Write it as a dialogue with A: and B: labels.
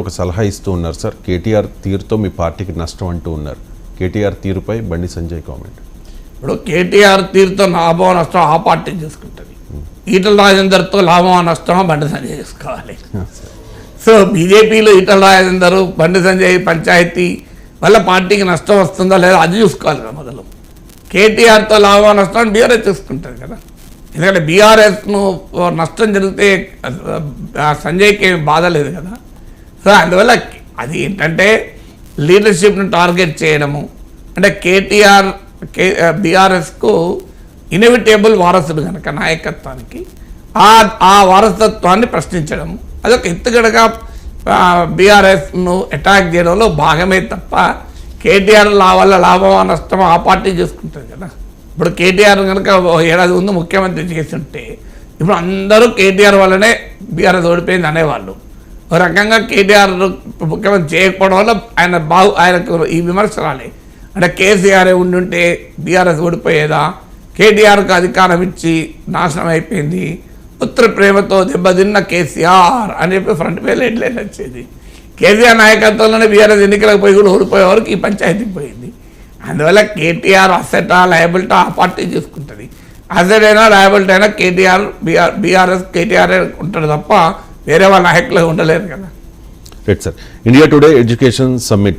A: ఒక సలహా ఇస్తూ ఉన్నారు సార్. కేటీఆర్ తీరుతో మీ పార్టీకి నష్టం అంటూ ఉన్నారు. కేటీఆర్ తీరుపై బండి సంజయ్ కామెంట్.
B: ఇప్పుడు కేటీఆర్ తీరుతో లాభం నష్టం ఆ పార్టీ చేసుకుంటుంది. ఈటల రాజేందర్తో లాభం నష్టం బండి సంజయ్ చేసుకోవాలి. సో బీజేపీలో ఈటల రాజేందర్ బండి సంజయ్ పంచాయతీ వల్ల పార్టీకి నష్టం వస్తుందా లేదా అది చూసుకోవాలి కదా మొదలు. కేటీఆర్తో లాభం నష్టం బీఆర్ఎస్ చూసుకుంటుంది కదా. ఎందుకంటే బీఆర్ఎస్ను నష్టం జరిగితే సంజయ్కి బాధ లేదు కదా. సో అందువల్ల అది ఏంటంటే లీడర్షిప్ను టార్గెట్ చేయడము, అంటే కేటీఆర్ బీఆర్ఎస్కు ఇన్ఎవిటేబుల్ వారసుడు కనుక నాయకత్వానికి ఆ వారసత్వాన్ని ప్రశ్నించడము అదొక ఎత్తుగడగా బీఆర్ఎస్ను అటాక్ చేయడంలో భాగమే తప్ప కేటీఆర్ వల్ల లాభమా నష్టమా ఆ పార్టీ చేసుకుంటుంది కదా. ఇప్పుడు కేటీఆర్ కనుక ఏడాది ముందు ముఖ్యమంత్రి చేసి ఉంటే ఇప్పుడు అందరూ కేటీఆర్ వల్లనే బీఆర్ఎస్ ఓడిపోయింది అనేవాళ్ళు. ఒక రకంగా కేటీఆర్ ముఖ్యమంత్రి చేయకపోవడం వల్ల ఆయనకు ఈ విమర్శనాలే. అంటే కేసీఆర్ ఉండుంటే బీఆర్ఎస్ ఓడిపోయేదా, కేటీఆర్కు అధికారం ఇచ్చి నాశనం అయిపోయింది, పుత్ర ప్రేమతో దెబ్బతిన్న కేసీఆర్ అని చెప్పి ఫ్రంట్ పేజ్ హెడ్లైన్ వచ్చేది. కేసీఆర్ నాయకత్వంలోనే బీఆర్ఎస్ ఎన్నికలకు పోయి కూడా ఓడిపోయే వరకు ఈ పంచాయతీకి పోయింది. అందువల్ల కేటీఆర్ అసెటా లయబిలిటీ ఆ పార్టీ చూసుకుంటుంది. అసెట్ అయినా లయబిలిటీ అయినా కేటీఆర్ బీఆర్ఎస్ కేటీఆర్ ఉంటాడు తప్ప వేరే వాళ్ళ నాయకులు ఉండలేరు కదా.
A: Right sir. India today education summit